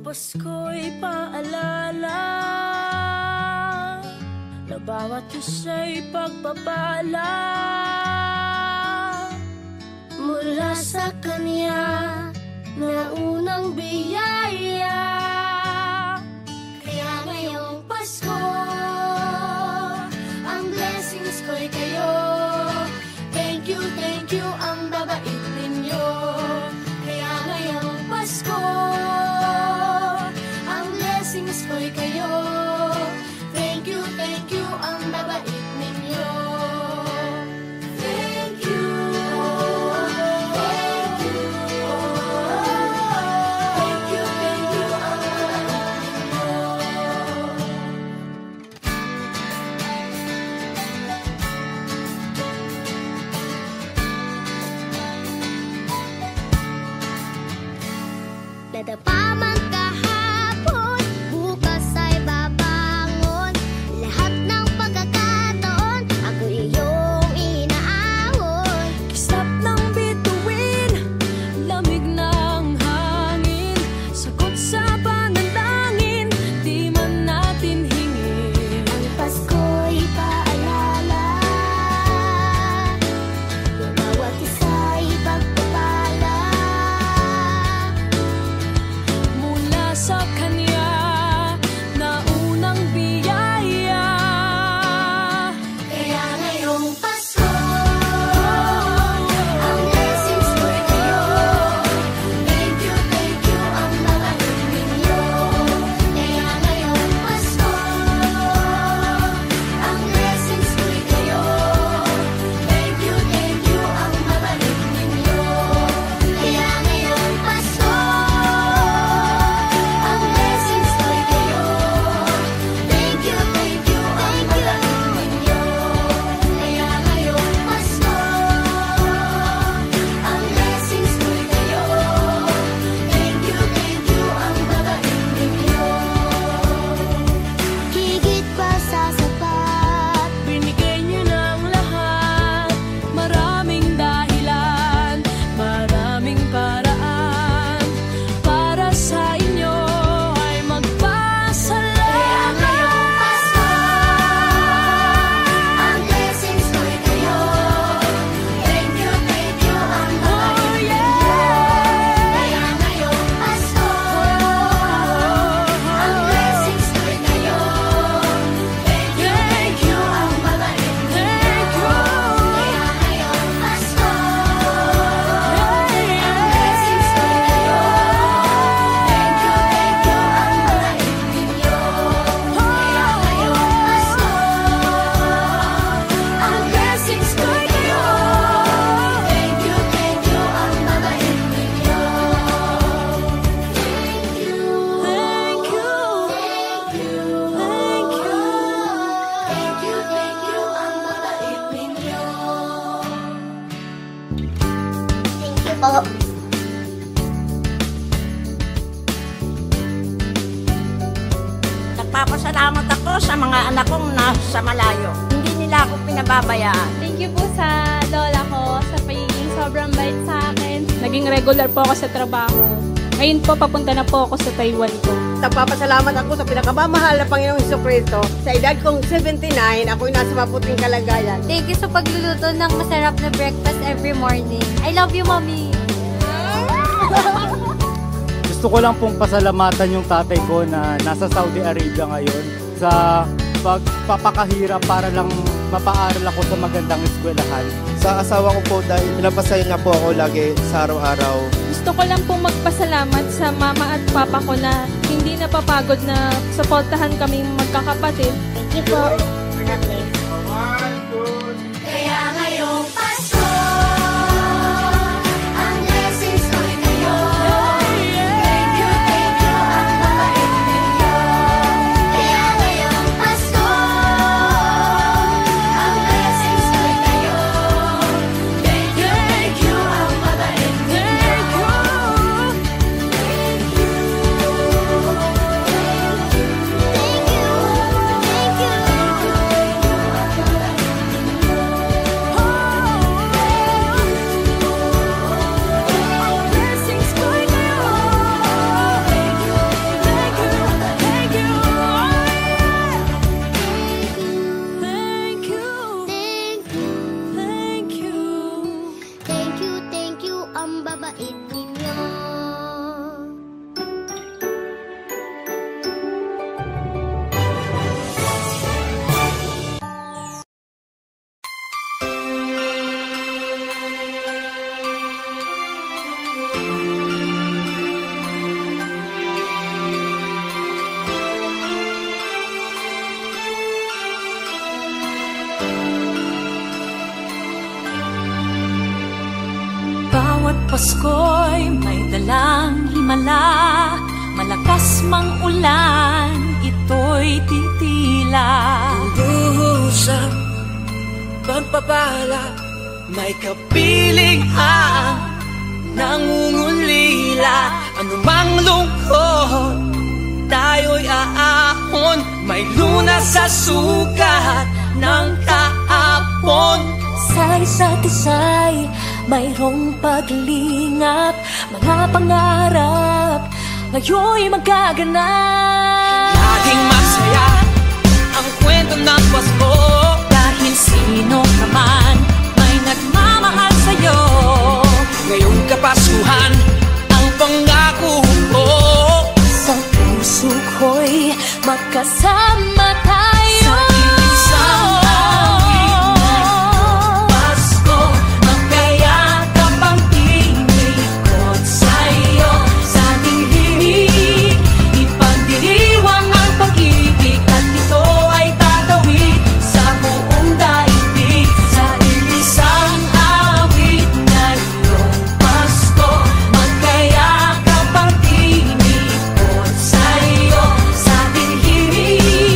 Pasko'y paalala na bawat isa'y pagpapala mula sa Kanya na unang biyaya. Kaya ngayong Pasko, ang blessings ko'y kayo. Thank you ang babait ninyo. Kaya ngayong Pasko, ang blessings ko'y kayo. Thank you ang babait ninyo. Thank you ang babait ninyo. Dadapa man kahapon, bukas ay babangon. Lahat ng pagkakataon, ako iyong inaahon. Kisap ng bituin, lamig ng hangin, sagot sa panalangin, di man natin hingin. Ang Pasko'y paalala na bawat isa'y pagpapala Mula sa Kanya na unang biyaya. Kaya ngayong Pasko, ang blessings ko'y kayo. Thank you ang babait ninyo. Kaya ngayong Pasko, ang blessings ko'y kayo. Thank you ang babait ninyo. Kaya ngayong Pasko, ang blessings ko'y kayo. Thank you ang babait ninyo. Kaya ngayong Pasko, ang blessings ko'y kayo. Thank you ang babait ninyo. Higit pa sa sapat, Binigay niyo ng lahat, maraming dahilan, maraming paraan, para sa inyo ay kaya magpasalamat. ngayong Pasko, ang blessings ko'y kayo. Thank you ang babait ninyo. Kaya ngayong Pasko, ang blessings ko'y kayo. Thank you ang babait ninyo. Kaya ngayong Pasko, ang blessings ko'y kayo. Thank you ang babait ninyo. Kaya ngayong Pasko, ang blessings ko'y kayo. Thank you ang babait ninyo. Thank you po. Nagpapasalamat ako sa mga anak kong nasa malayo. Hindi nila ako pinababayaan. Thank you po sa lola ko sa pagiging sobrang bait sa akin. Naging regular po ako sa trabaho. Ngayon po, papunta na po ako sa Taiwan ko. Nagpapasalamat ako sa pinakamamahal na Panginoong Jesucristo. Sa edad kong 79, ako'y nasa maputing kalagayan. Thank you sa pagluluto ng masarap na breakfast every morning. I love you, Mommy. Gusto ko lang pong pasalamatan yung tatay ko na nasa Saudi Arabia ngayon sa pagpapakahirap para lang mapaaral ako sa magandang eskwelahan. Sa asawa ko po dahil pinapasaya niya po ako lagi sa araw-araw. Gusto ko lang pong magpasalamat sa mama at papa ko na hindi napapagod na suportahan kaming magkakapatid. Thank you po. Kaya ngayong Pasko, ang blessings ko'y kayo. Thank you ang babait ninyo. Kaya ngayong Pasko, ang blessings ko'y kayo. Thank you ang babait ninyo. Thank you. Pasko'y may dalang himala, malakas mang ulan, ito'y titila. Buhusang pagpapala, may kapiling ang nangungulila. Anumang lungkot, tayo'y aahon, may lunas sa sukat ng kahapon. Sa isa't isa'y mayroong paglingap, mga pangarap ngayon'y magaganap. Laging masaya ang kwento ng Pasko, Dahil sino ka man may nagmamahal sa'yo. ngayong Kapaskuhan ang pangako ko. Sa puso ko'y magkasama tayo. Sa isang awit ngayong Pasko, Magkayakap ang tinikot sa'yo. Sa ating himig, ipagdiriwang ang pag-ibig, at ito ay tatawid sa buong daigdig. Sa isang awit ngayong Pasko, magkayakap ang tinikot sa'yo. Sa ating himig,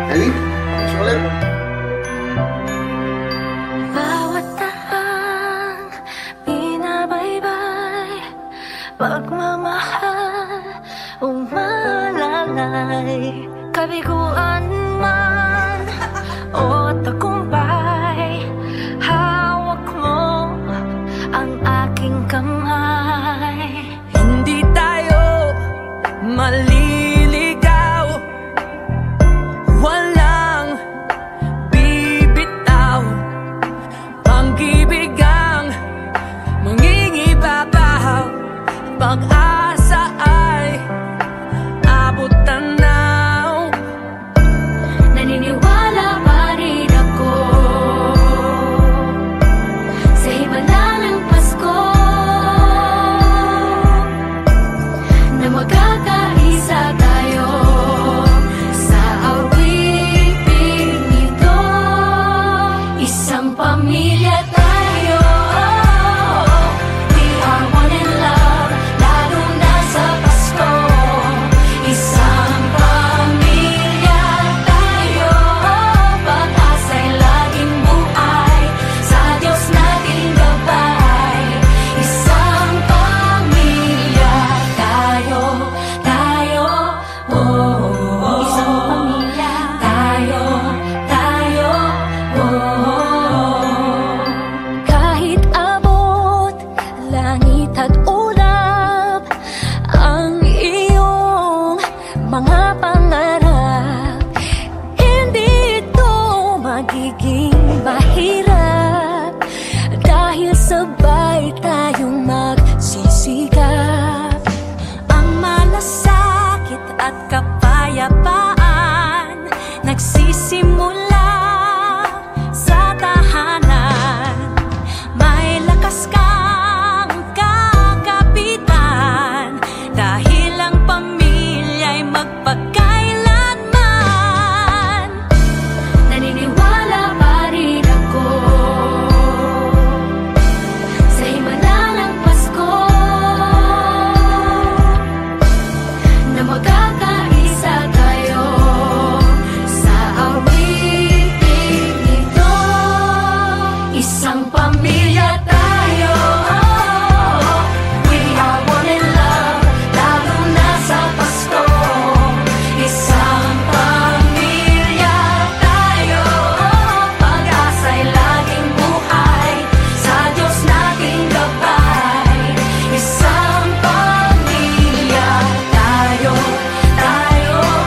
Ellie, thanks ulit. Bawat tahang binabaybay, pagmamahal umalalay, kabiguan man o tagumpay, hawak mo ang aking kamay. Hindi tayo maliligaw, walang bibitaw, pag-ibig ang mangingibabaw, pag-asa ay abot tanaw. Naniniwala pa rin ako sa himala ng Pasko, na magkakaisa tayo sa awiting ito. Isang pamilya tayo, we are one in love, lalo na sa Pasko. Isang pamilya tayo, pag-asa'y laging buhay, sa Diyos nating gabay. Isang pamilya tayo, oh. Isang pamilya tayo, oh. Kahit abot langit at ulap ang iyong mga pangarap, hindi ito magiging mahirap, dahil sabay tayong magsisikap. Ang malasakit at kapayapaan nagsisimula sa tahanan. May lakas kang kakapitan, dahil ang pamilya'y magpagkailanman. Naniniwala pa rin ako sa himala ng Pasko, na magkakaisa tayo sa awiting ito. Isang pamilya tayo, we are one in love, lalo na sa Pasko. Isang pamilya tayo, pag-asa'y laging buhay, sa Diyos nating gabay. Isang pamilya tayo, oh. Tayo, oh.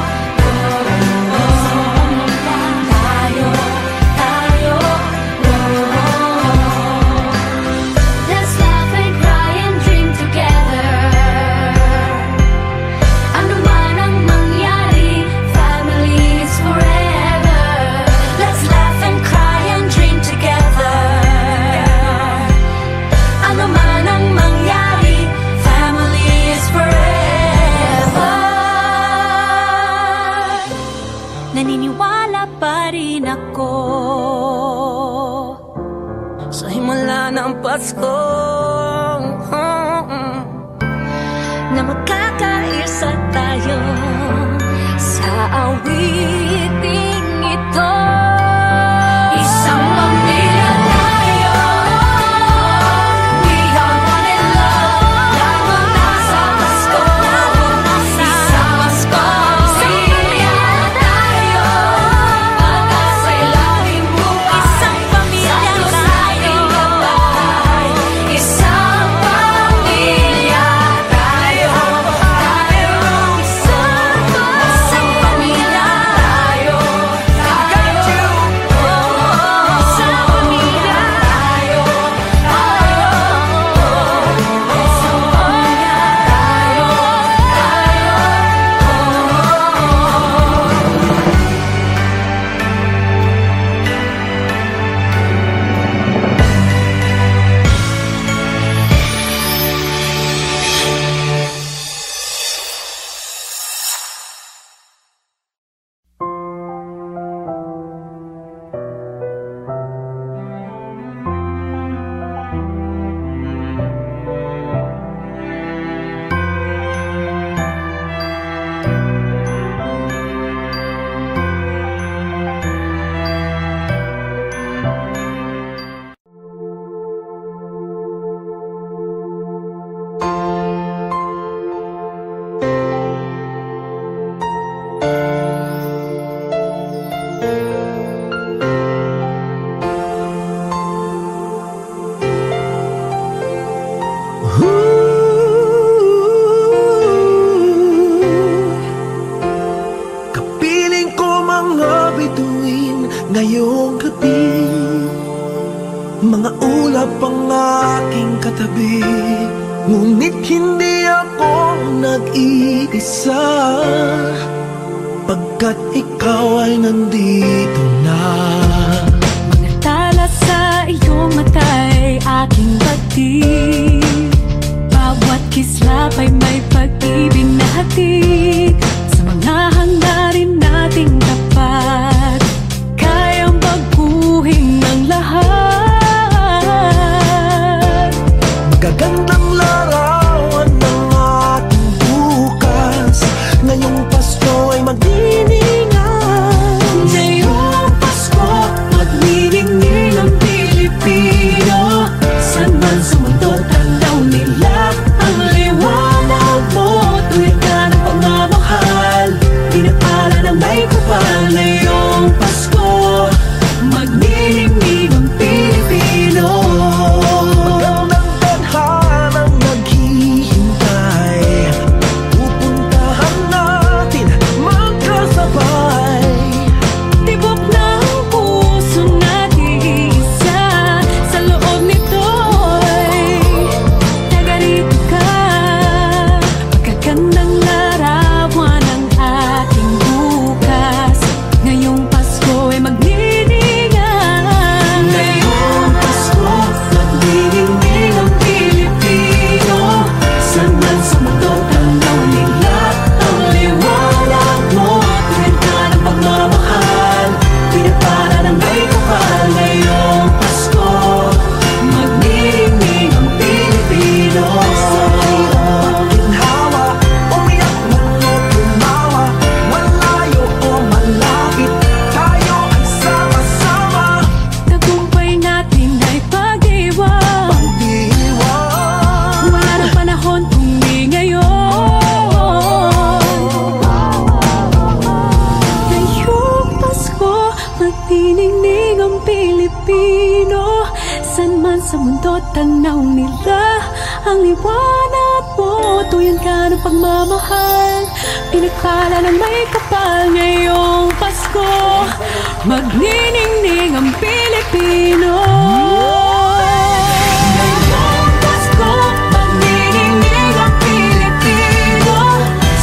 Let's laugh and cry and dream together. Ano man ang mangyari, family is forever. Let's laugh and cry and dream together. Ano man ang mangyari, family is forever. Naniniwala pa rin ako Sa himala ng Pasko, na magkakaisa tayo sa awiting ito. Isang pamilya tayo, we are one in love, lalo na sa Pasko. Isang pamilya tayo, pag-asa'y laging buhay, sa Diyos nating gabay. Isang pamilya tayo, isang pamilya tayo. ngayong gabi. Mga ulap ang aking katabi, ngunit hindi ako nag-iisa, pagkat ikaw ay nandito na. Mga tala sa iyong mata'y aking batid, bawat kislap ay may pag-ibig na hatid. Sa mga hangarin nating tapat, kayang baguhin ng lahat. Magagandang larawan ng ating bukas, ngayong Pasko ay magdiningan. Ngayong Pasko, magniningning ang Pilipino. San man sa mundo, tanaw nila ang liwanag mo. Tuwid ka ng pagmamahal, pinapala ng may kapal. Ngayong Pasko, magniningning ang Pilipino. Magandang tadhanang naghihintay, pupuntahan natin magkasabay. Tibok ng puso natin isa, sa loob nito'y taga-rito ka. Magagandang larawan ang ating bukas, ngayong Pasko ay magniningan. Ngayong Pasko, magniningning ang Pilipino. San man sa mundo, tanaw nila ang liwanag mo. Tuwid ka ng pagmamahal, pinapala ng may kapal. Ngayong Pasko, magniningning ang Pilipino. Ginhawa, umiyak man o tumawa, malayo o malapit, tayo ay sama-sama. Tagumpay natin ay pag-iwan, Pag-iwan, wala na panahon kung di ngayon. Ngayong Pasko, magniningning ang Pilipino. San man sa mundo, tanaw nila ang liwanag mo. Tuyan ka ng pagmamahal, pinagpala ng may kapal. Ngayong Pasko, magniningning ang Pilipino. Ngayong Pasko, magniningning ang Pilipino.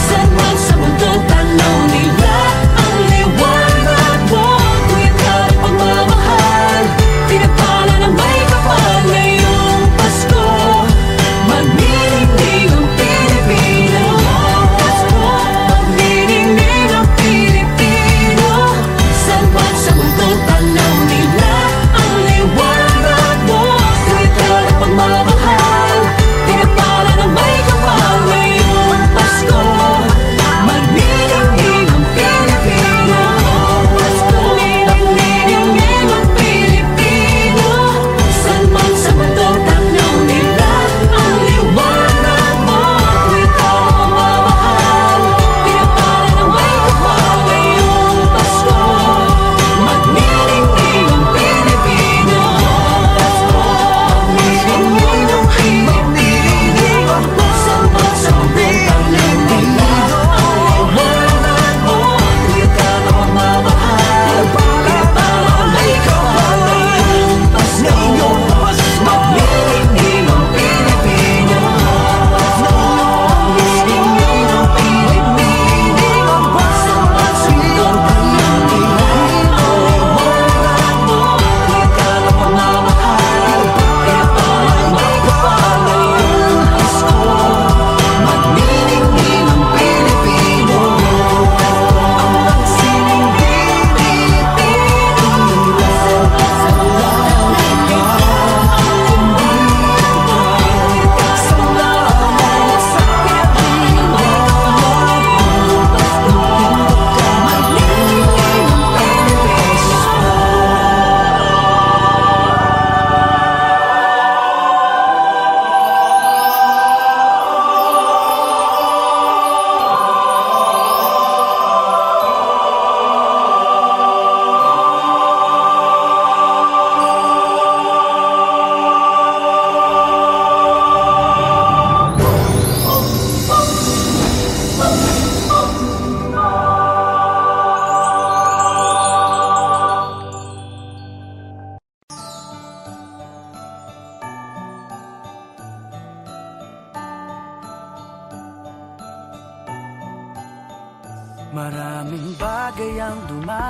San man sa mundo, tanaw nila ang liwanag mo. Tuyan ka ng pagmamahal, pinagpala ng may kapal. Ngayong Pasko, magniningning ang Pilipino. Pasko, magniningning ang Pilipino. San man sa mundo, tanaw nila ang liwanag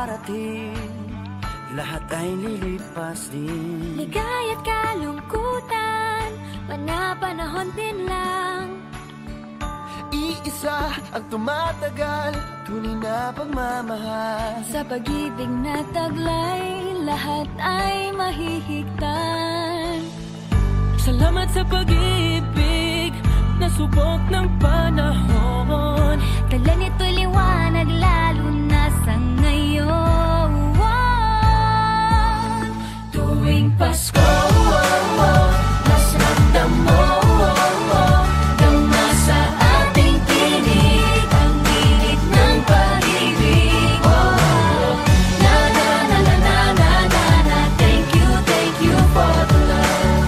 darating, lahat ay lilipas din. Ligaya't kalungkutan, panahon din lang. Iisa ang tumatagal, tunay na pagmamahal. Sa pag-ibig na taglay, lahat ay mahihigtan. Salamat sa pag-ibig, nasubok ng panahon. Dala nito'y liwanag, lalo na sa ngayon. Tuwing Pasko, mas ramdam mo, dama sa ating tinig, ang init ng pag-ibig. Na na na na na na na na, thank you for the love.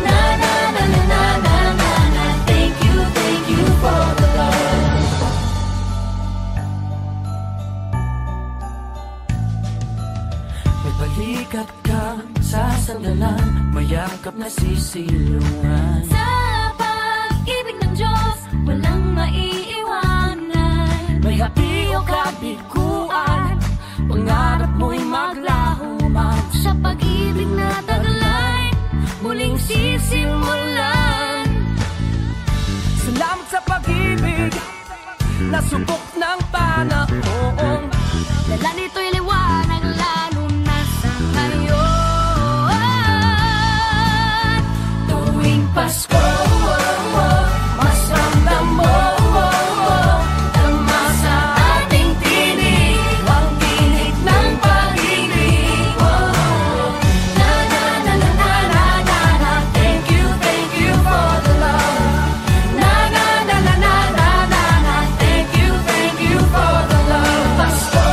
Na na na na na na na na, thank you for the love. May balikat kang sasandalan, mayakap na sisilungan. Sa pag-ibig ng Diyos, walang maiiwanan. May hapi o kabiguan, pangarap mo'y maglaho man. Sa pag-ibig na taglay, muling sisimulan. Salamat sa pag-ibig, nasubok ng panahon. Dala nito'y liwanag, lalo na sa ngayon. Tuwing Pasko, mas ramdam mo, dama sa ating tinig, ang tinig ng pag-ibig. Na na na na na na na na, thank you for the love. Na na na na na na na na, thank you for the love. Pasko,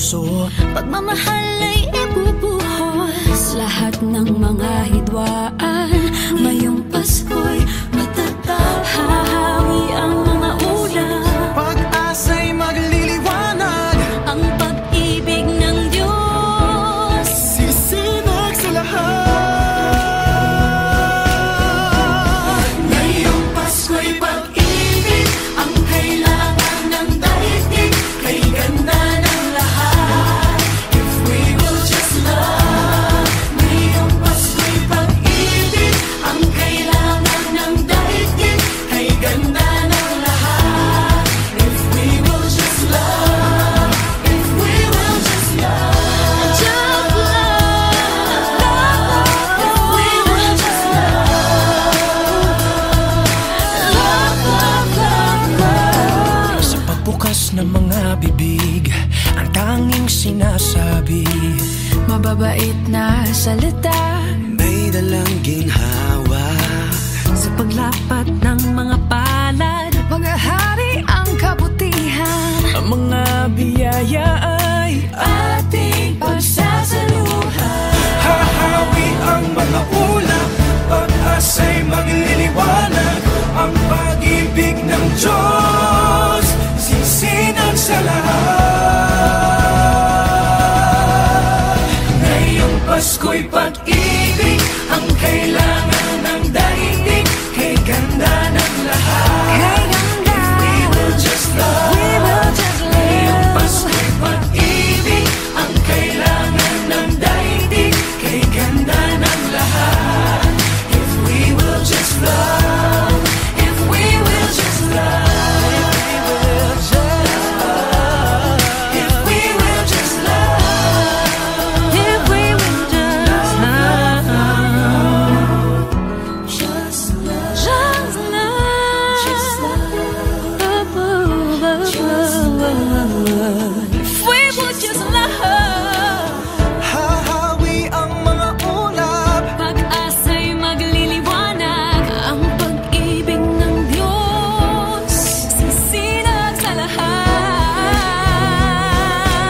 puso. Pagmamahal ay ibubuhos lahat ng mga hidwaan. Ngayong Pasko'y matatapos. Hahawi ang mga ulam. Pag-asa'y magliliwanag. Ang pag-ibig ng Diyos sisinag sa lahat. Ngayong Pasko'y pag-ibig ang kailangan ng daigdig. Kay ganda ng lahat. If we will just love. Ngayong Pasko'y pag-ibig ang kailangan ng daigdig. Kay ganda ng lahat. If we will just love. If we will just love. Just love. If we will just love. Sa pagbukas ng mga bibig, ang tanging sinasabi, mababait na salita, may dalang ginhawa. sa paglapat ng mga palad, maghahari ang kabutihan. Ang mga biyaya ay ating pagsasaluhan. hahawi ang mga ulap. Pag-asa'y magliliwanag. Ang pag-ibig ng Diyos sisinag sa lahat. Ngayong Pasko'y pag-ibig ang kailangan ng daigdig. Kay ganda ng lahat. If we will just love. Ngayong Pasko'y pag-ibig ang kailangan ng daigdig. Kay ganda ng lahat. If we will just love. If we will just love. If we will just love. If we will just love. Just love. Just love. Just love. If we will just love. hahawi ang mga ulap. Pag-asa'y magliliwanag. Ang pag-ibig ng Diyos sisinag sa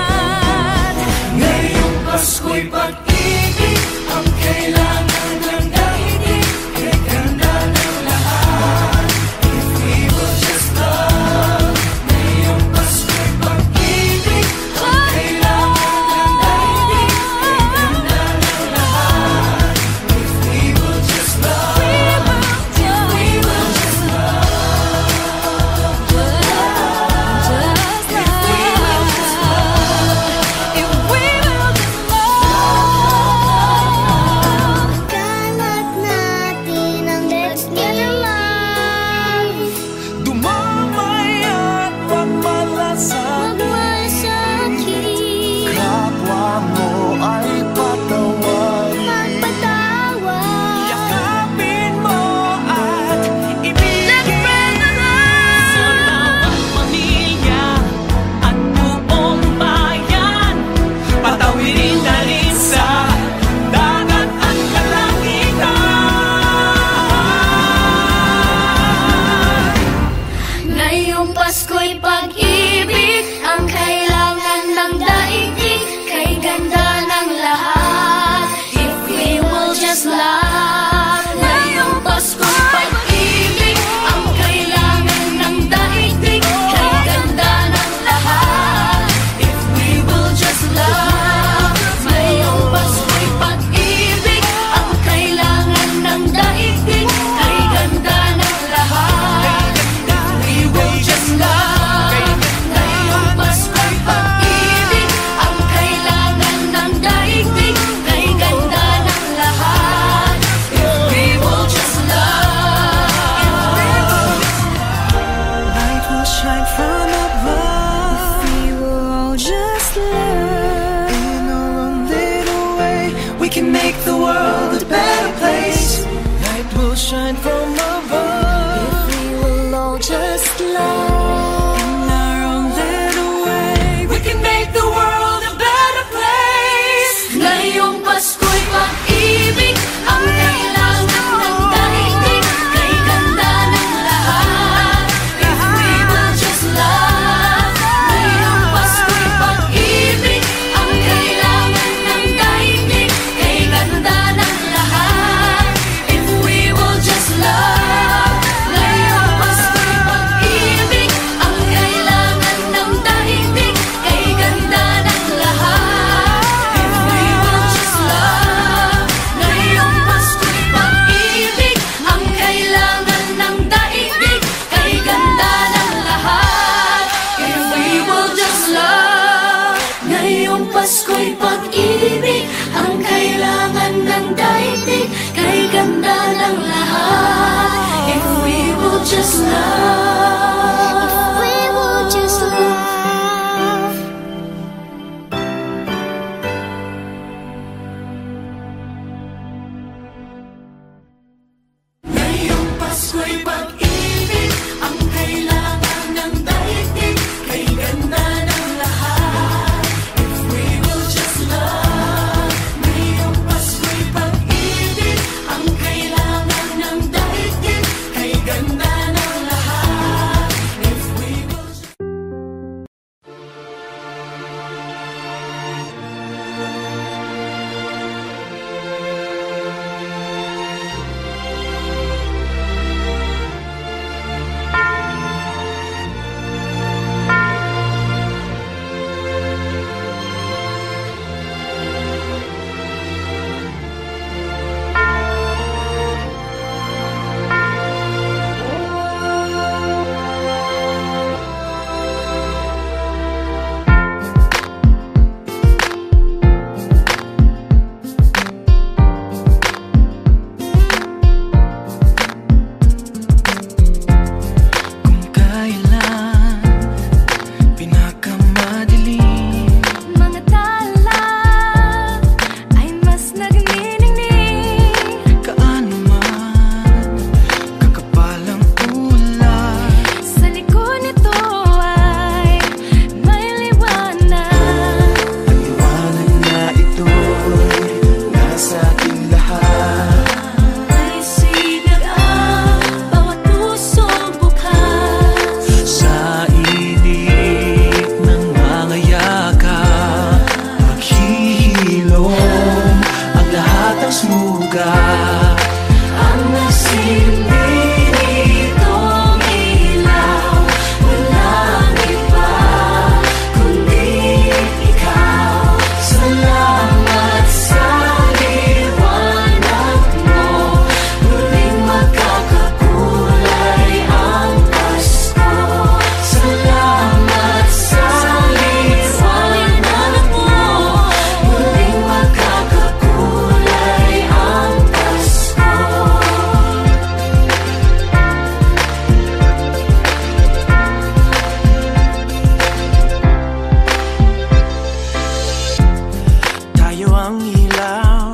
lahat. Ngayong Pasko'y pag-ibig ang kailangan ng daigdig. Kay ganda ng lahat. If we will just love. Ngayong Pasko'y pag-ibig ang kailangan ng daigdig. Kay ganda ng lahat. If we will just love. If we will just love. Just love. If we will just love. If we will just love. Kalat natin ang let's get alive. Dumamay at pagmalasakit. Magmasakit. Kapwa mo ay patawarin. Magpatawad. Yakapin mo at ibigin. Let's spread the love. Sa bawat pamilya at buong bayan, patawirin na rin sa dagat at kalangitan. Ngayong Pasko'y pag-ibig ang kailangan ng daigdig. Kay ganda ng lahat. If we will just love. Ngayong Pasko'y pag-ibig ang kailangan ng daigdig. Kay ganda ng lahat. If we will just love. Ngayong Pasko'y pag-ibig ang kailangan ng daigdig. Kay ganda ng lahat. We will just love. Ngayong Pasko'y pag-ibig ang kailangan ng daigdig. Kay ganda ng lahat. If we will just love. Light will shine from above. If we will all just love. In our own little way, we can make the world a better place. Light will shine from above. If we will all just love. In our own little way, We can make the world a better place. Ngayong Pasko'y pag-ibig ang kailangan ng daigdig. Kay ganda ng lahat. If we will just love. Ngayong Pasko'y pag-ibig Pasko'y pag-ibig, ang kailangan ng daigdig, kay ganda ng lahat. If we will just love, if we will just love. Ngayong Pasko'y pag-ibig, ang kailangan ng daigdig, kay ganda ng lahat. If we will just love. Ngayong Pasko'y pag-ibig, ang kailangan ng daigdig, kay ganda ng lahat. If we will just mga tala ay mas nagniningning. Kaano man kakapalang ulan, Sa likod nito ay may liwanag. ang liwanag na ito'y nasa ating lahat. May sinag ang bawat pusong bukas. Sa init ng mga yakap, maghihilom ang lahat ng sugat. Ang nagsindi nitong ilaw, walang iba kundi ikaw. Salamat sa liwanag mo, muling magkakakulay ang Pasko. Salamat sa liwanag mo, muling magkakakulay ang Pasko. Tayo ang ilaw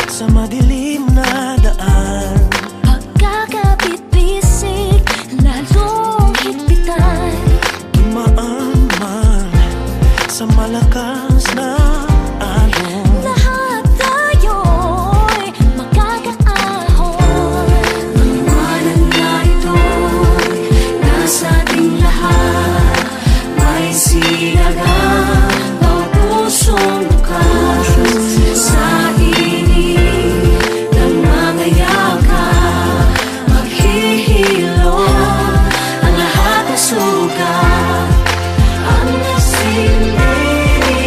sa madilim na daan. Pagkakapit-bisig, lalong higpitan. Dumaan man sa malakas na alon. Lahat tayo'y magkakaahon. Ang liwanag na ito'y nasa ating lahat. May sinagang bawat pusong bukas. Sa init ng mga yakap, maghihilom ang lahat ng sugat. Ang nagsindi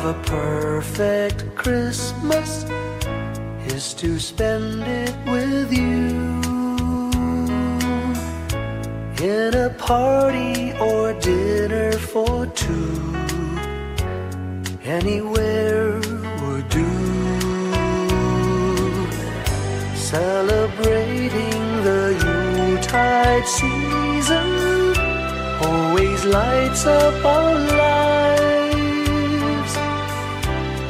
a perfect Christmas is to spend it with you, in a party or dinner for two. Anywhere would do. Celebrating the Yuletide season always lights up our lives.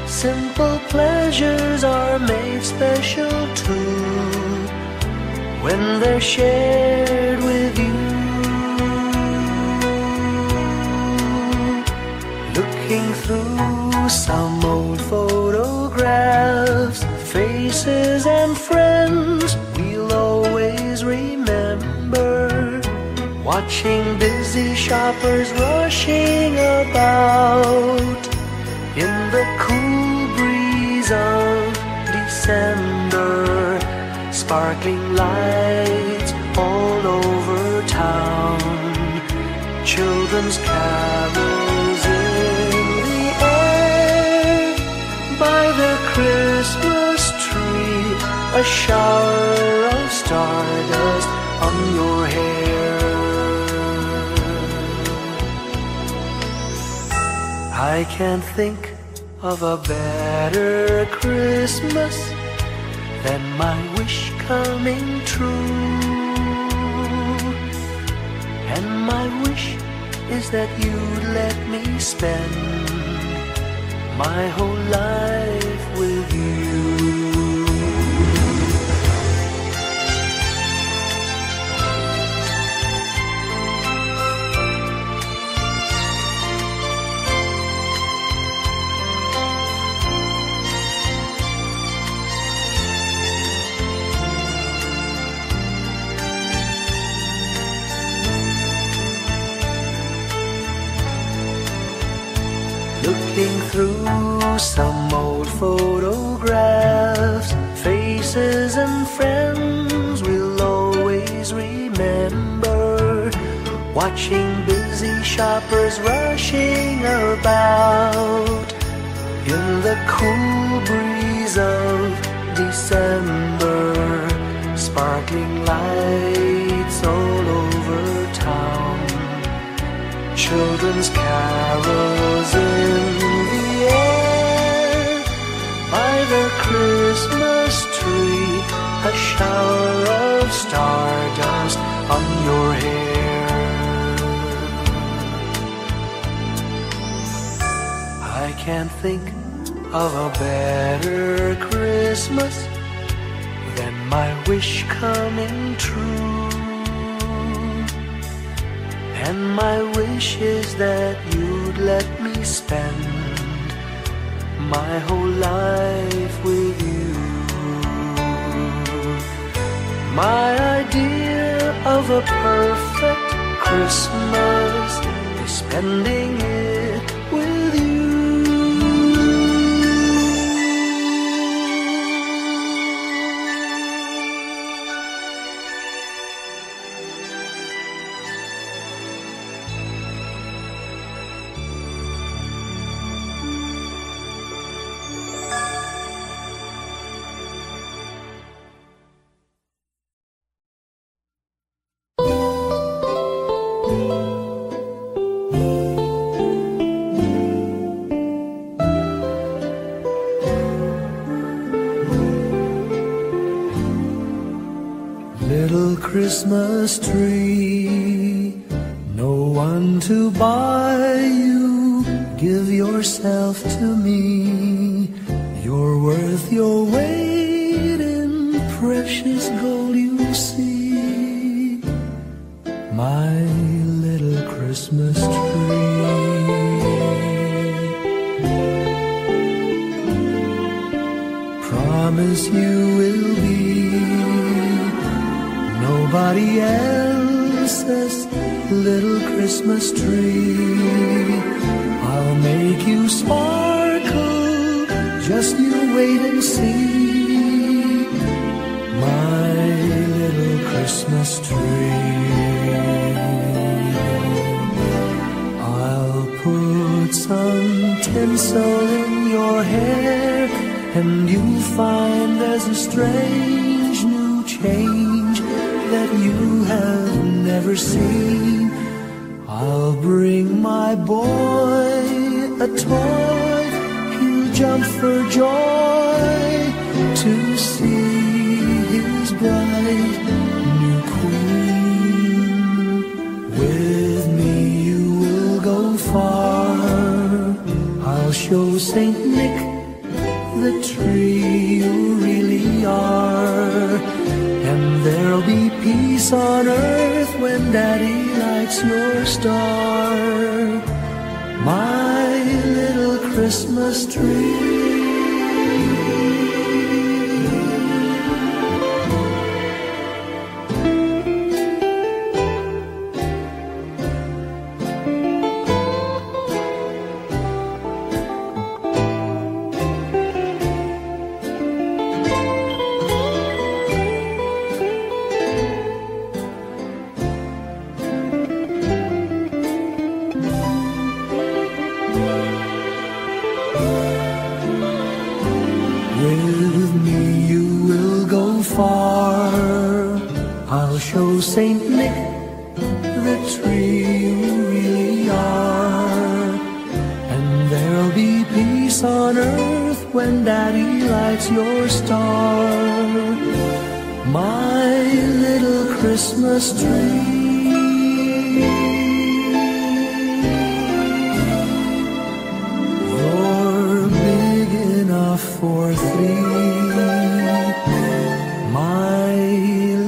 Simple pleasures are made special too when they're shared with you. Looking through some old photographs, faces and friends we'll always remember. Watching busy shoppers rushing about in the cool breeze of December. Sparkling lights all over town, children's carols in the air. By the Christmas tree, a shower of stardust on your hair. I can't think of a better Christmas than my wish coming true. And my wish is that you'd let me spend my whole life with you. Looking through some old photographs, faces and friends we'll always remember. Watching busy shoppers rushing about in the cool breeze of December. Sparkling lights all over town, children's carols in the air. By the Christmas tree, a shower of stardust on your hair. I can't think of a better Christmas than my wish coming true. And my wish is that you'd let me spend my whole life with you. My idea of a perfect Christmas is spending it with you. Little Christmas tree, no one to buy you. Give yourself to me. You're worth your weight in precious gold, you see. My little Christmas tree. Promise you will be nobody else's little Christmas tree. I'll make you sparkle, just you wait and see. My little Christmas tree. I'll put some tinsel in your hair, and you'll find there's a strange new change that you have never seen. I'll bring my boy a toy, he'll jump for joy to see his bride new queen. With me you will go far, I'll show Saint Nick the tree you really are, and there'll be peace on earth when Daddy lights your star. My little Christmas tree. Saint Nick, the tree you really are, and there'll be peace on earth when Daddy lights your star. My little Christmas tree. You're big enough for three, my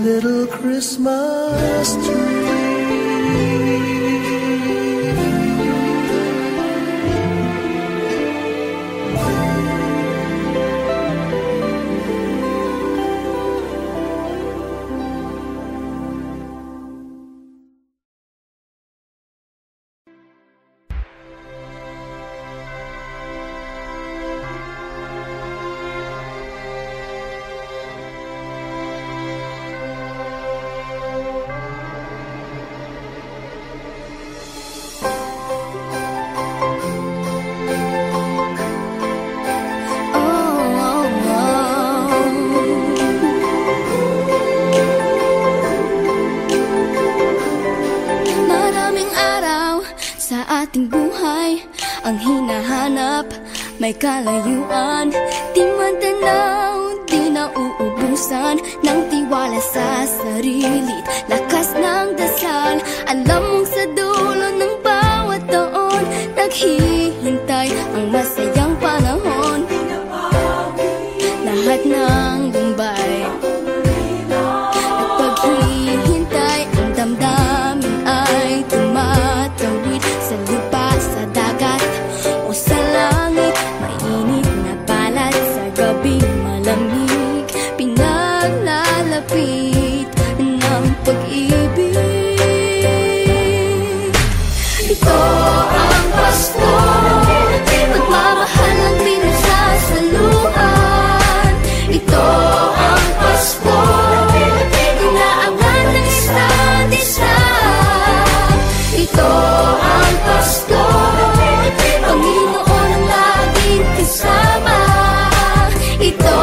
little Christmas tree. Ang hinahanap, may kalayuan, di matanaw, di nauubusan ng tiwala sa sarili't lakas ng dasal. Alam mong sa dulo ng bawat taon, naghihintay ang masayang panahon. Lahat ng lumbay at paghihintay, ang damdamin ay tumatawid sa lupa, sa dagat o sa langit. Mainit na palad sa gabing malamig, pinaglalapit ng pag-ibig. Ito ang Pasko, pagmamahal ang pinagsasaluhan. Ito ang Pasko, inaangan ng isa't isa. Ito ang Pasko, Panginoon ang laging kasama. Ito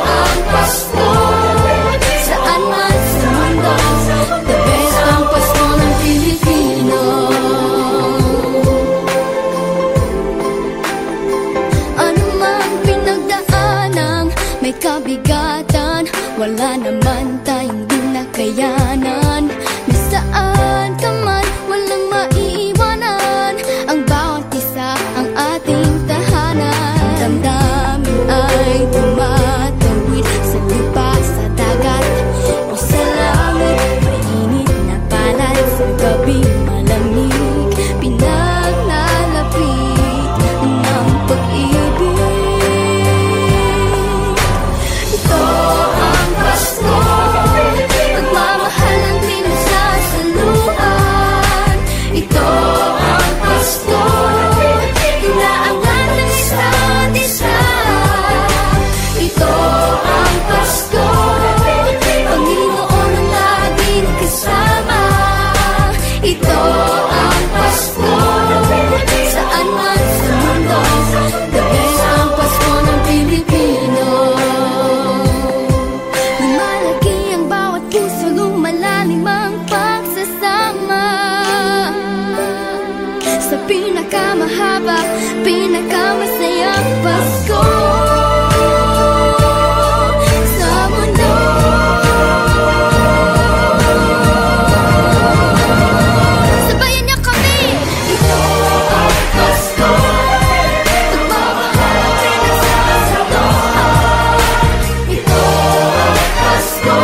ang Pasko, saan man sa mundo, the best ang Pasko ng Pilipino. Ano mang pinagdaanang may kabigatan, wala naman tayong di nakayanan. Nasaan ka man, walang maiiwanan, ang bawat isa ang ating tahanan. Damdamin ay tumatawid sa lupa, sa dagat o sa langit. Mainit na palad sa gabing malamig, pinaglalapit ng pag-ibig. Ito ang Pasko, pagmamahal ang pinagsasaluhan. Ito ba pinakamasayang Pasko sa mundo? Sabayan niyo kami! Ito ang Pasko, pagmamahal ang pinagsasaluhan. Ito ang Pasko,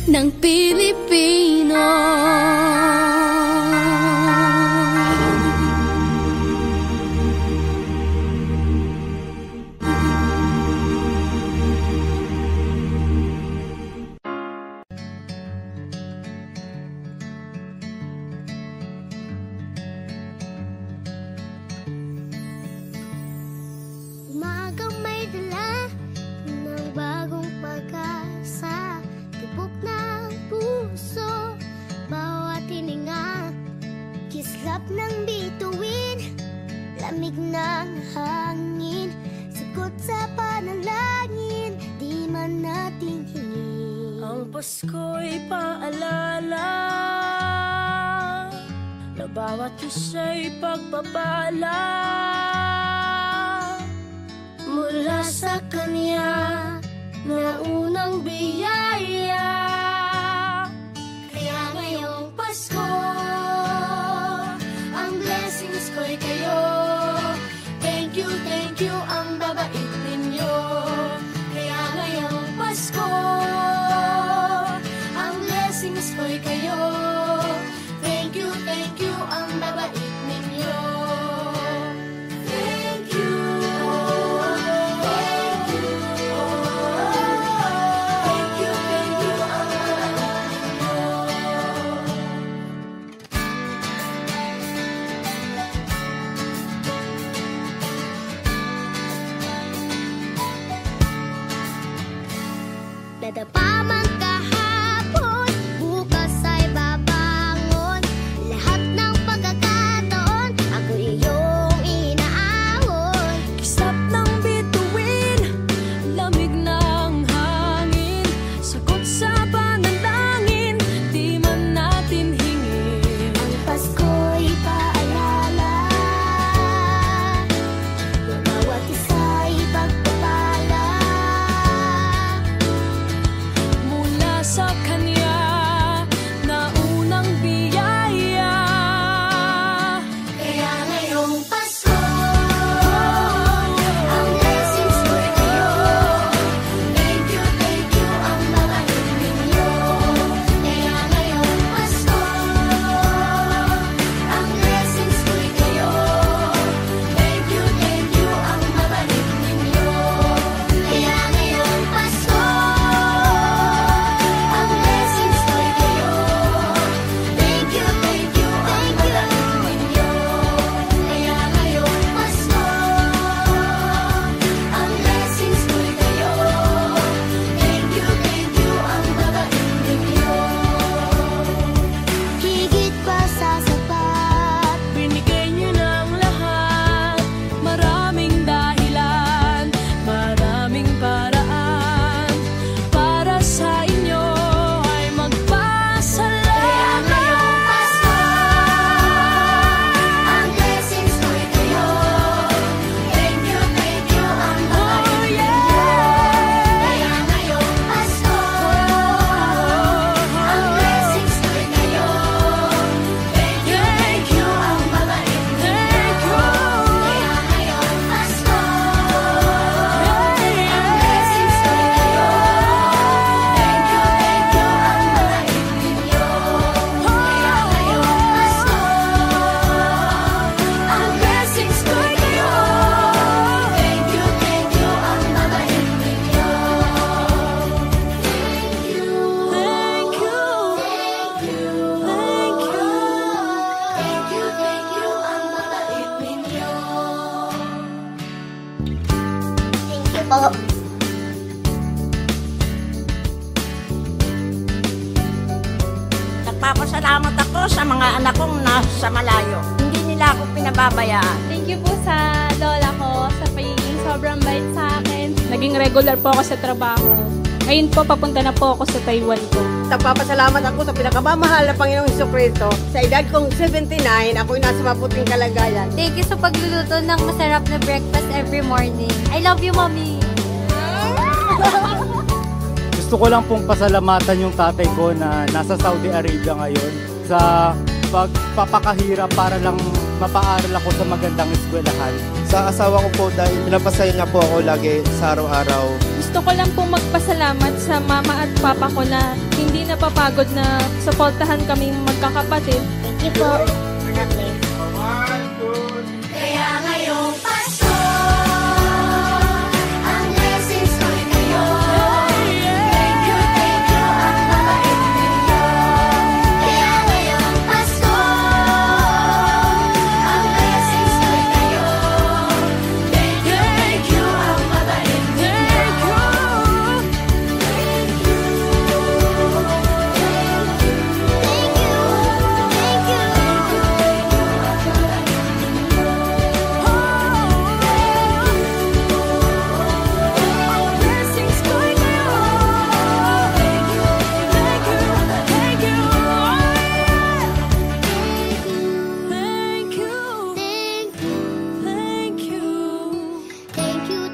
ng Pilipino. Umagang may dala ng bagong pag-asa, tibok ng puso, bawat hininga, kislap ng bituin, lamig ng hangin, sagot sa panalangin, di man natin hingin. Ang Pasko'y paalala na bawat isa'y pagpapala mula sa Kanya na unang biyaya. Kaya ngayong Pasko, ang blessings ko'y kayo. Thank you, ang babait ninyo. Kaya ngayong Pasko, ang blessings ko'y kayo. Thank you, ang babait ninyo. Thank you. Dadapa man kahapon, bukas ay babalik. Nagpapasalamat ako sa mga anak kong nasa malayo. Hindi nila ako pinababayaan. Thank you po sa lola ko sa pagiging sobrang bait sa akin. Naging regular po ako sa trabaho. Ngayon po, papunta na po ako sa Taiwan ko. Nagpapasalamat ako sa pinakamamahal na Panginoong Hesukristo. Sa edad kong 79, ako'y nasa maputing kalagayan. Thank you sa pagluluto ng masarap na breakfast every morning. I love you, Mommy! Gusto ko lang pong pasalamatan yung tatay ko na nasa Saudi Arabia ngayon sa pagpapakahirap para lang mapaaral ako sa magandang eskwelahan. Sa asawa ko po dahil pinapasaya niya po ako lagi sa araw-araw. Gusto ko lang pong magpasalamat sa mama at papa ko na hindi napapagod na suportahan kaming magkakapatid. Thank you po. Kaya ngayong Pasko, ang blessings ko'y kayo. Thank you, ang mabait ninyo. Kaya ngayong Pasko, ang blessings ko'y kayo. Thank you, ang mabait ninyo.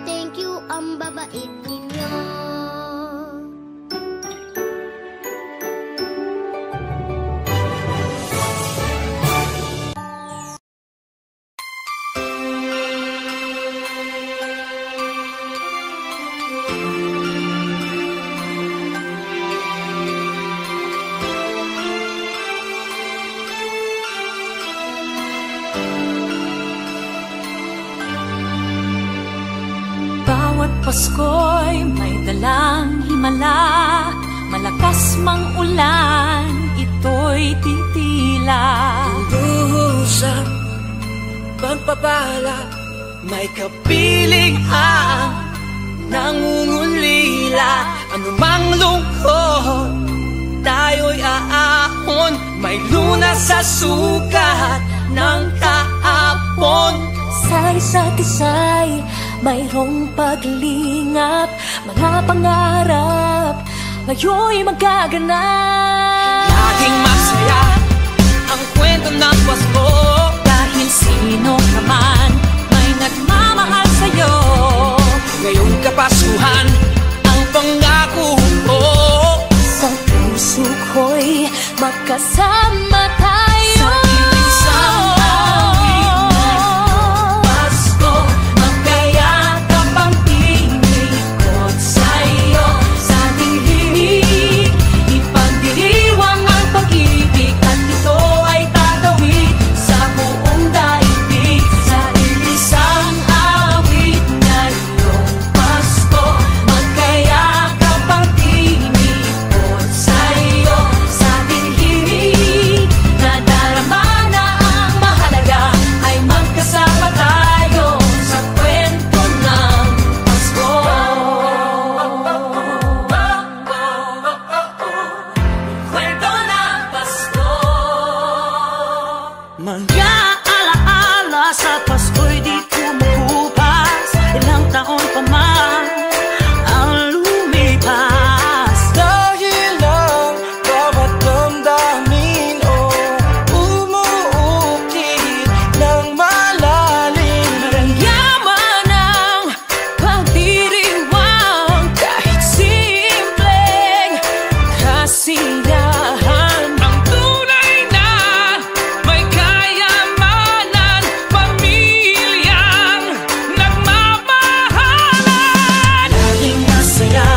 Thank you, ang babait ninyo. Bawat Pasko'y may dalang himala, malakas mang ulan, ito'y titila. Duhusang pagpapala, may kapiling ang nangungulila. Anumang lungkot, tayo'y aahon, may lunas sa sukat ng kahapon. Sa isa't isa'y mayroong paglingap, mga pangarap ngayon'y magaganap. Laging masaya ang kwento ng Pasko, dahil sino ka man may nagmamahal sa'yo. ngayong Kapaskuhan ang pangako ko. Sa puso ko'y magkasama tayo. Sa iisang awit na Pasko, magkayakap ang tinikot sa'yo. Sa ating himig, ipagdiriwang ang pag-ibig, at ito ay tatawid sa buong daigdig. Sa iisang awit na iyong Pasko, magkayakap ang tinikot sa'yo. Sa ating himig, nadarama na ang mahalaga, ay magkasama tayo sa kwento ng Pasko. Kwento ng Pasko. Mga alaala sa Pasko'y di kumukupas, ilang taon pa man ang lumipas. Dahil ang bawat damdamin umuukit ng malalim. Maramyaman ang pagdiriwang, kahit simpleng kasiyahan. Ang tunay na may kayamanan, pamilyang nagmamahalan. Laging masaya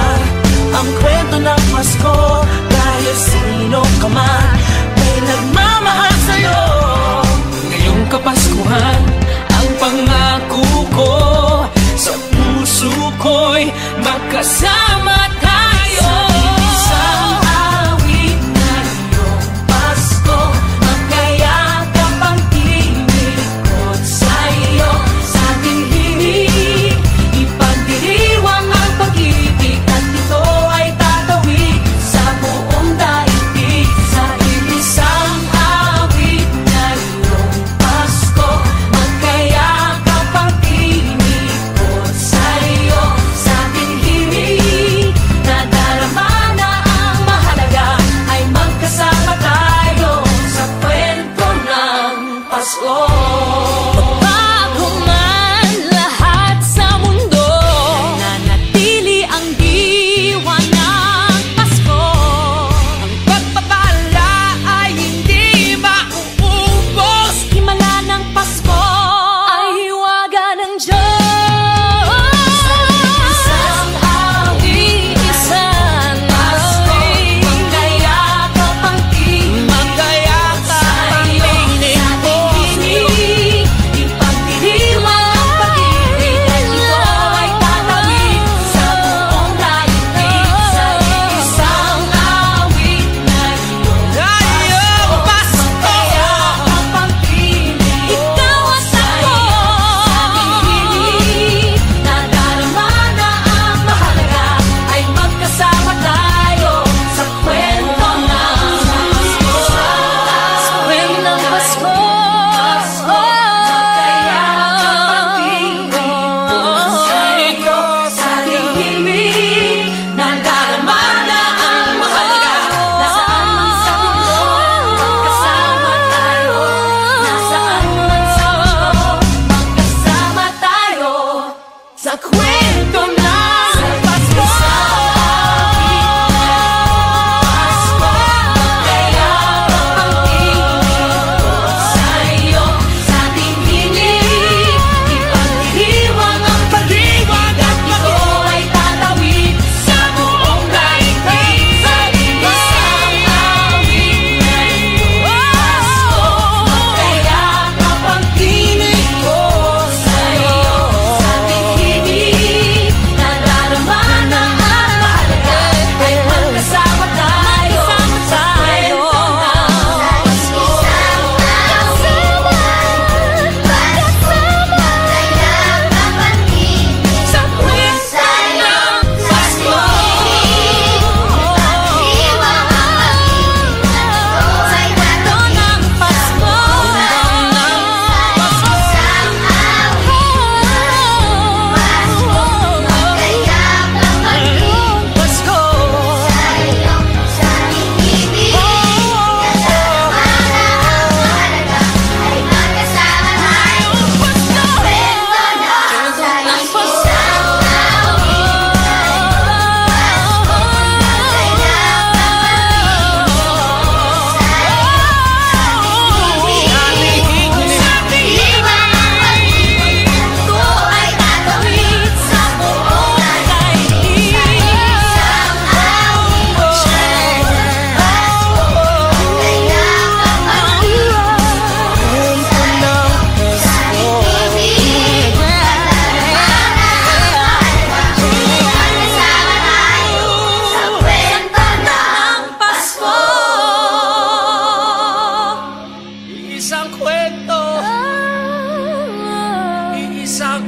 ang kwento ng Pasko, dahil sino ka man may nagmamahal sa'yo. Ngayong Kapaskuhan ang pangako ko, sa puso ko'y magkasama tayo. Isang awit na iyong Pasko, magkayakap ang tinikot sa'yo. Sa ating himig, ipagdiriwang ang pag-ibig, at ito ay tatawid sa buong daigdig. Sa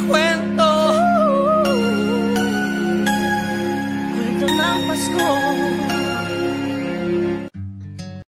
kwento. Kwento ng Pasko.